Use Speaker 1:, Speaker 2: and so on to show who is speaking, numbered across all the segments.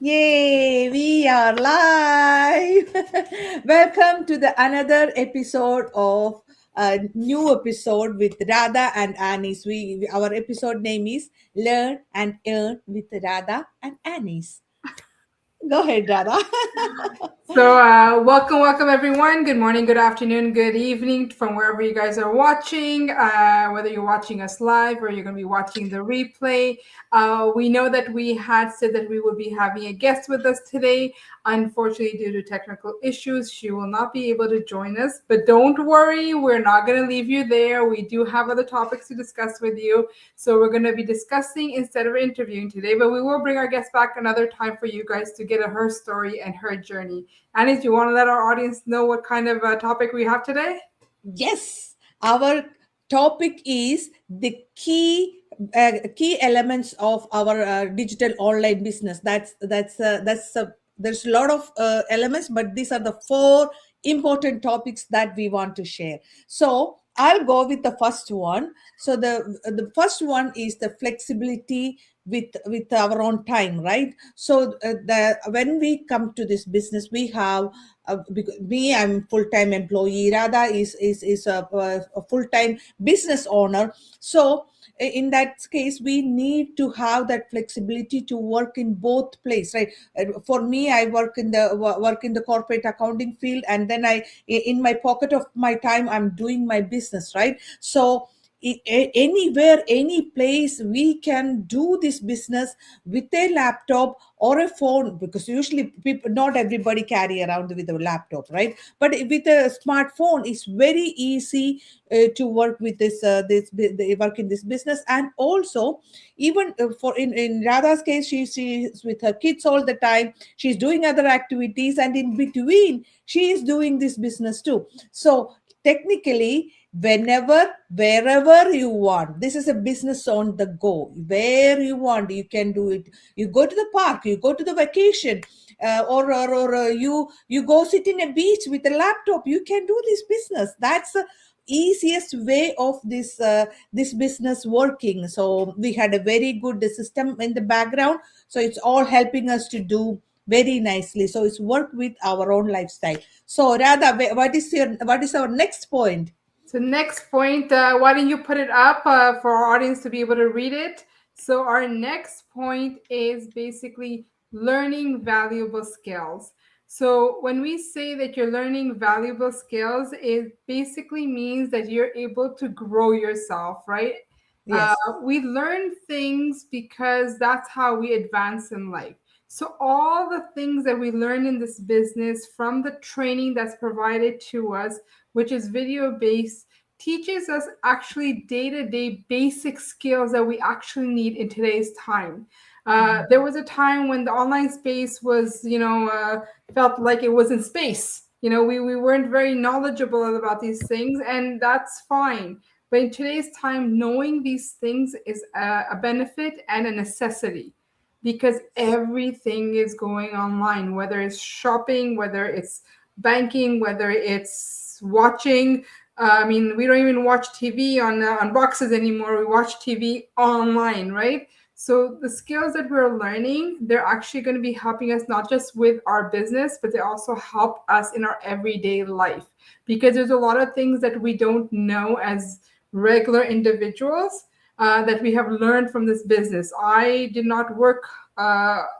Speaker 1: Yay, we are live. Welcome to the another episode of a new episode with Radha and Anis. Our episode name is Learn and Earn with Radha and Anis. Go ahead, Radha.
Speaker 2: Welcome everyone. Good morning, good afternoon, good evening from wherever you guys are watching. Whether you're watching us live or you're going to be watching the replay. We know that we had said that we would be having a guest with us today. Unfortunately, due to technical issues, she will not be able to join us. But don't worry, we're not going to leave you there. We do have other topics to discuss with you. So we're going to be discussing instead of interviewing today, but we will bring our guest back another time for you guys to get her story and her journey. Annie, do you want to let our audience know what kind of topic we have today?
Speaker 1: Yes, our topic is the key elements of our digital online business. There's a lot of elements, but these are the four important topics that we want to share. So I'll go with the first one. So the first one is the flexibility with our own time, right? So the when we come to this business, we have because me, I'm full-time employee. Radha is a full-time business owner. So in that case, we need to have that flexibility to work in both place, right? For me, I work in the corporate accounting field, and then in my pocket of my time, I'm doing my business, right? So anywhere, any place, we can do this business with a laptop or a phone, because usually people, not everybody carry around with a laptop, right? But with a smartphone, it's very easy to work with they work in this business. And also, even for in Radha's case, she's with her kids all the time. She's doing other activities, and in between she is doing this business too. So technically, whenever, wherever you want, this is a business on the go. Where you want, you can do it. You go to the park, you go to the vacation, you go sit in a beach with a laptop, you can do this business. That's the easiest way of this business working. So we had a very good system in the background, so it's all helping us to do very nicely. So it's work with our own lifestyle. So Radha, what is our next point?
Speaker 2: So next point, why don't you put it up for our audience to be able to read it? So our next point is basically learning valuable skills. So when we say that you're learning valuable skills, it basically means that you're able to grow yourself, right?
Speaker 1: Yes.
Speaker 2: We learn things because that's how we advance in life. So all the things that we learn in this business from the training that's provided to us, which is video based, teaches us actually day-to-day basic skills that we actually need in today's time. There was a time when the online space was, felt like it was in space. We weren't very knowledgeable about these things, and that's fine. But in today's time, knowing these things is a benefit and a necessity, because everything is going online, whether it's shopping, whether it's banking, whether it's watching. We don't even watch TV on boxes anymore. We watch TV online, right? So the skills that we're learning, they're actually going to be helping us not just with our business, but they also help us in our everyday life, because there's a lot of things that we don't know as regular individuals that we have learned from this business. I did not work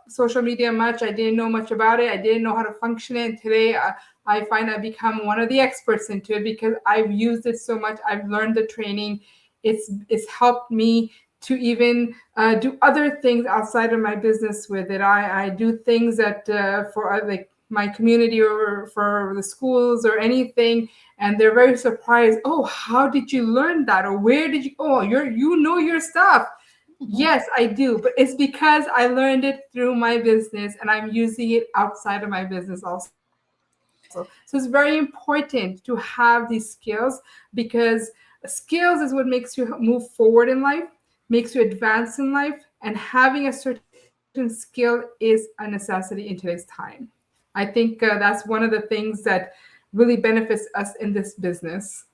Speaker 2: social media much. I didn't know much about it. I didn't know how to function it. And today, I find I've become one of the experts into it because I've used it so much. I've learned the training. It's helped me to even do other things outside of my business with it. I do things that for like my community or for the schools or anything, and they're very surprised. Oh, how did you learn that? Or where did you? Oh, you know your stuff. Yes, I do, but it's because I learned it through my business and I'm using it outside of my business also. So it's very important to have these skills, because skills is what makes you move forward in life, makes you advance in life, and having a certain skill is a necessity in today's time. I think that's one of the things that really benefits us in this business.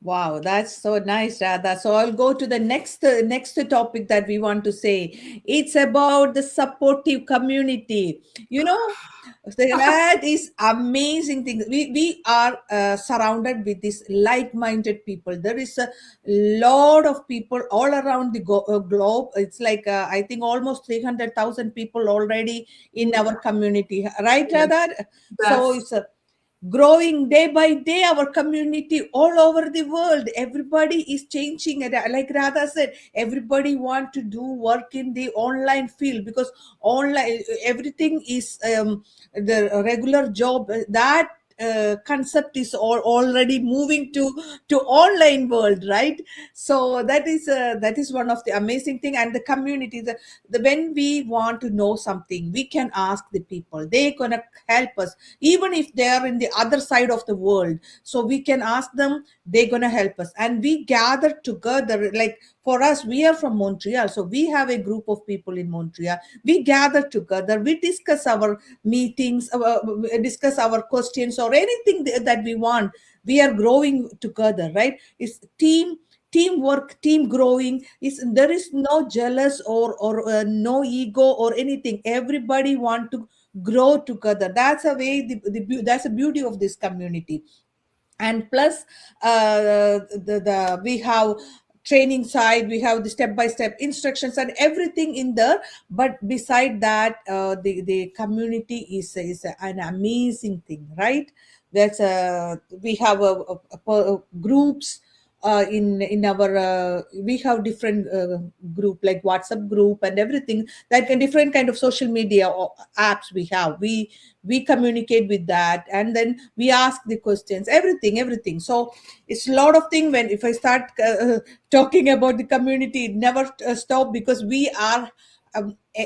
Speaker 1: Wow, that's so nice, Radha. So I'll go to the next topic that we want to say. It's about the supportive community. You know, that is amazing thing. We are surrounded with these like-minded people. There is a lot of people all around the globe. It's like I think almost 300,000 people already in our community, right,
Speaker 2: Yes.
Speaker 1: Radha? So
Speaker 2: Yes.
Speaker 1: it's a growing day by day, our community all over the world, everybody is changing. And like Radha said, everybody want to do work in the online field, because online everything is the regular job, that concept is already moving to online world, right? So that is one of the amazing thing. And the community, when we want to know something, we can ask the people, they gonna help us, even if they are in the other side of the world. So we can ask them, they're going to help us, and we gather together. Like for us, we are from Montreal, so we have a group of people in Montreal. We gather together, we discuss our meetings, discuss our questions or anything that we want. We are growing together, right? It's teamwork, team growing. Is there is no jealous or no ego or anything. Everybody want to grow together. That's a way, that's the beauty of this community. And plus the we have training side, we have the step by step instructions and everything in there. But beside that, the community is an amazing thing, right? That's we have groups in our we have different group like WhatsApp group and everything, like a different kind of social media or apps we have. We communicate with that, and then we ask the questions, everything. So it's a lot of thing. When if I start talking about the community, it never stop, because we are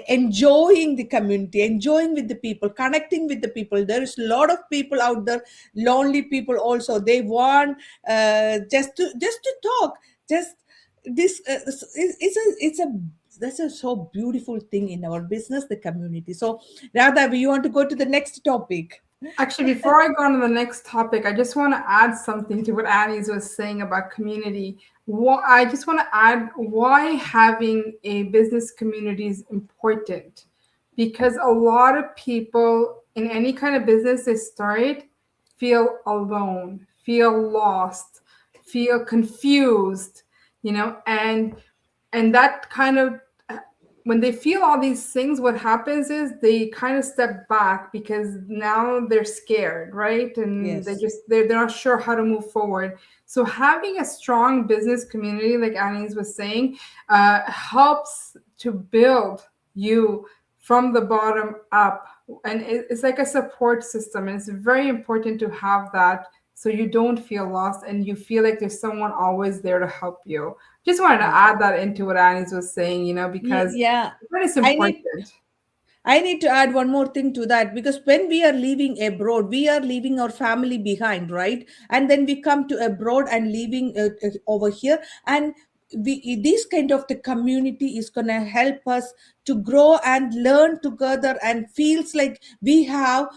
Speaker 1: enjoying the community, enjoying with the people, connecting with the people. There is a lot of people out there, lonely people also, they want just to talk, just this it's a that's a so beautiful thing in our business, the community. So Radha, we want to go to the next topic.
Speaker 2: Actually, before I go on to the next topic, I just want to add something to what Annie's was saying about community. I just want to add why having a business community is important. Because a lot of people in any kind of business they start feel alone, feel lost, feel confused, and that kind of when they feel all these things, what happens is they kind of step back because now they're scared, right? And
Speaker 1: Yes,
Speaker 2: they're not sure how to move forward. So having a strong business community, like Annie's was saying, helps to build you from the bottom up, and it's like a support system, and it's very important to have that so you don't feel lost and you feel like there's someone always there to help you. Just wanted to
Speaker 1: yes.
Speaker 2: add that into what Annie's was saying, because
Speaker 1: Yeah,
Speaker 2: that is
Speaker 1: i need
Speaker 2: important.
Speaker 1: I need to add one more thing to that, because when we are leaving abroad, we are leaving our family behind, right? And then we come to abroad and leaving over here, and this kind of the community is gonna help us to grow and learn together, and feels like we have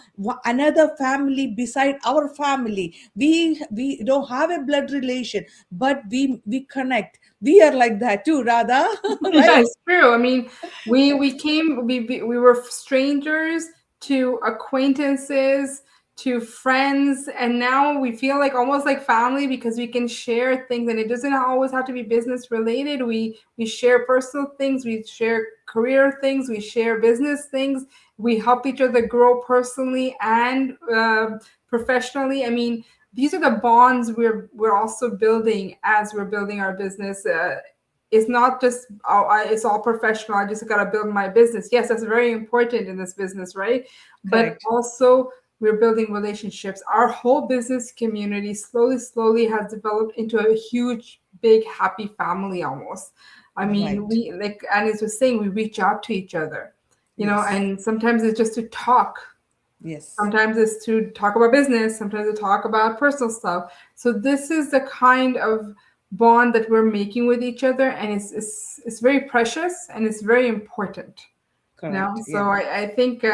Speaker 1: another family beside our family. We don't have a blood relation, but we connect. We are like that too, Radha,
Speaker 2: Yeah,
Speaker 1: right?
Speaker 2: it's true. I mean, we were strangers to acquaintances to friends, and now we feel like almost like family because we can share things, and it doesn't always have to be business related. We share personal things, we share career things, we share business things. We help each other grow personally and professionally. I mean, these are the bonds we're also building as we're building our business. It's not just it's all professional. I just got to build my business. Yes, that's very important in this business, right? But
Speaker 1: Correct.
Speaker 2: also we're building relationships. Our whole business community slowly has developed into a huge, big, happy family almost. I mean,
Speaker 1: Right.
Speaker 2: we like Anis was saying, we reach out to each other,
Speaker 1: Yes.
Speaker 2: and sometimes it's just to talk.
Speaker 1: Yes.
Speaker 2: Sometimes it's to talk about business, sometimes to talk about personal stuff. So this is the kind of bond that we're making with each other, and it's very precious and it's very important.
Speaker 1: Correct.
Speaker 2: So
Speaker 1: Yeah.
Speaker 2: I think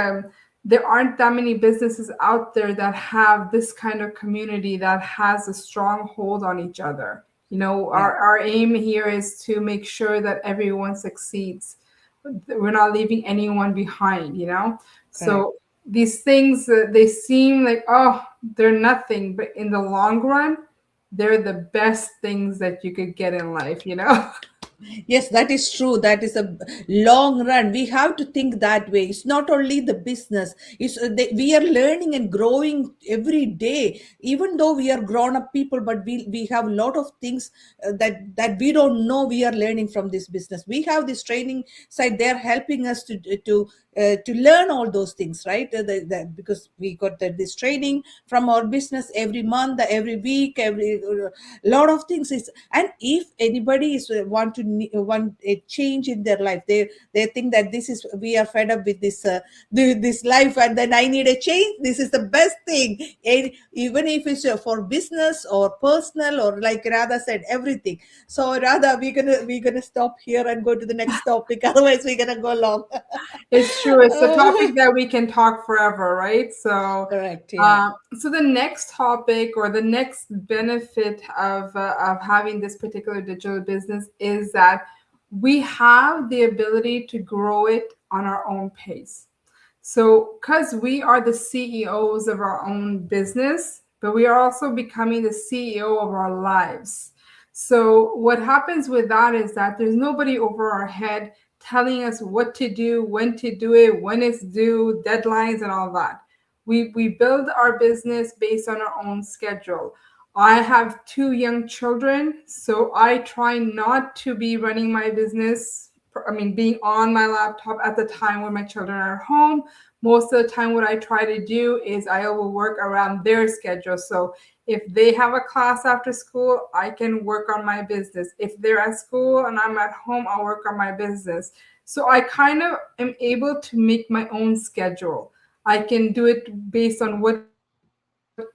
Speaker 2: there aren't that many businesses out there that have this kind of community that has a strong hold on each other. You know,
Speaker 1: Yeah,
Speaker 2: our aim here is to make sure that everyone succeeds. We're not leaving anyone behind, you know?
Speaker 1: correct.
Speaker 2: So these things, they seem like, oh, they're nothing, but in the long run, they're the best things that you could get in life, you know?
Speaker 1: Yes, that is true. That is a long run. We have to think that way. It's not only the business. We are learning and growing every day. Even though we are grown up people, but we have a lot of things that we don't know. We are learning from this business. We have this training side. They are helping us to learn all those things, right? Because we got this training from our business every month, every week, every lot of things. And if anybody is want a change in their life, they think that this is, we are fed up with this life, and then I need a change. This is the best thing. And even if it's for business or personal, or like Radha said, everything. So Radha, we're gonna stop here and go to the next topic. Otherwise we're gonna go long.
Speaker 2: It's true. It's a topic
Speaker 1: Oh,
Speaker 2: that we can talk forever, right? So,
Speaker 1: correct. Yeah.
Speaker 2: so the next topic or the next benefit of having this particular digital business is that we have the ability to grow it on our own pace. So, because we are the CEOs of our own business, but we are also becoming the CEO of our lives. So, what happens with that is that there's nobody over our head telling us what to do, when to do it, when it's due, deadlines, and all that. We build our business based on our own schedule. I have two young children, so I try not to be running my business, I mean, being on my laptop at the time when my children are home. Most of the time, what I try to do is I will work around their schedule. So if they have a class after school, I can work on my business. If they're at school and I'm at home, I'll work on my business. So I kind of am able to make my own schedule. I can do it based on what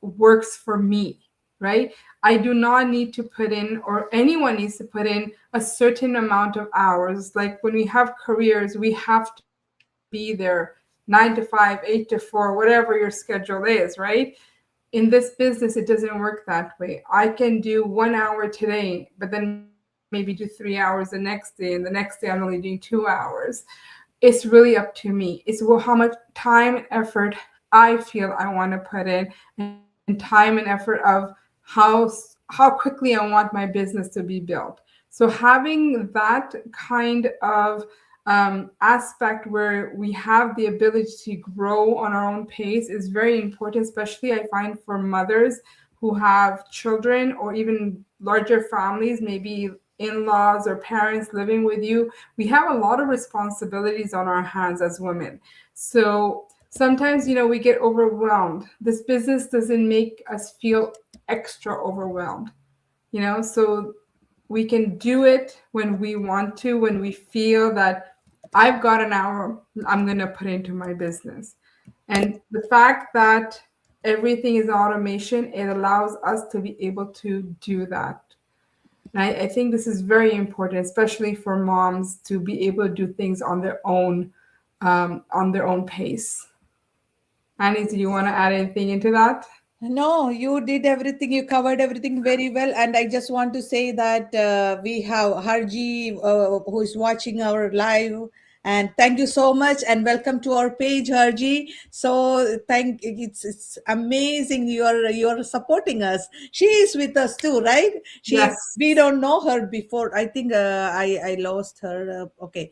Speaker 2: works for me, right? I do not need to put in, or anyone needs to put in, a certain amount of hours. Like when we have careers, we have to be there 9 to 5, 8 to 4, whatever your schedule is, right? In this business, it doesn't work that way. I can do 1 hour today, but then maybe do 3 hours the next day, and the next day I'm only doing 2 hours. It's really up to me. It's how much time and effort I feel I want to put in, and time and effort of how quickly I want my business to be built. So having that kind of aspect where we have the ability to grow on our own pace is very important, especially I find for mothers who have children or even larger families, maybe in-laws or parents living with you. We have a lot of responsibilities on our hands as women. So sometimes, we get overwhelmed. This business doesn't make us feel extra overwhelmed, so we can do it when we want to, when we feel that I've got an hour I'm going to put into my business. And the fact that everything is automation, it allows us to be able to do that. And I think this is very important, especially for moms, to be able to do things on their own pace. Annie, do you want to add anything into that?
Speaker 1: No, you did everything. You covered everything very well. And I just want to say that we have Harji who is watching our live. And thank you so much, and welcome to our page, Harji. So it's amazing you're supporting us. She is with us too, right?
Speaker 2: Yes.
Speaker 1: We don't know her before. I think I lost her. Okay,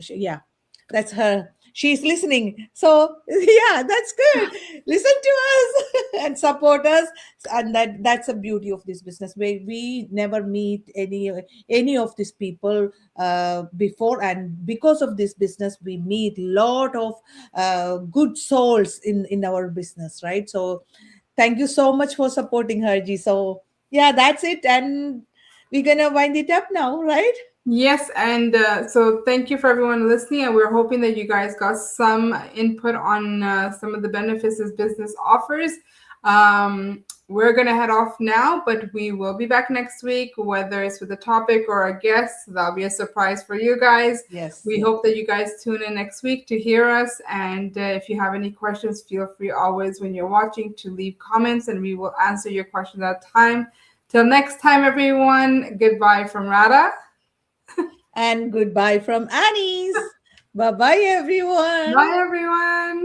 Speaker 1: yeah, that's her. She's listening. So yeah, that's good. Listen to us and support us. And that's the beauty of this business, where we never meet any of these people before, and because of this business we meet lot of good souls in our business, right? So thank you so much for supporting her, G. So yeah, that's it, and we're gonna wind it up now, right?
Speaker 2: Yes, and so thank you for everyone listening, and we're hoping that you guys got some input on some of the benefits this business offers. we're going to head off now, but we will be back next week, whether it's with a topic or a guest. That'll be a surprise for you guys.
Speaker 1: Yes.
Speaker 2: We hope that you guys tune in next week to hear us. And if you have any questions, feel free always when you're watching to leave comments, and we will answer your questions at time. Till next time, everyone, goodbye from Radha.
Speaker 1: And goodbye from Annie's. Bye-bye, everyone.
Speaker 2: Bye, everyone.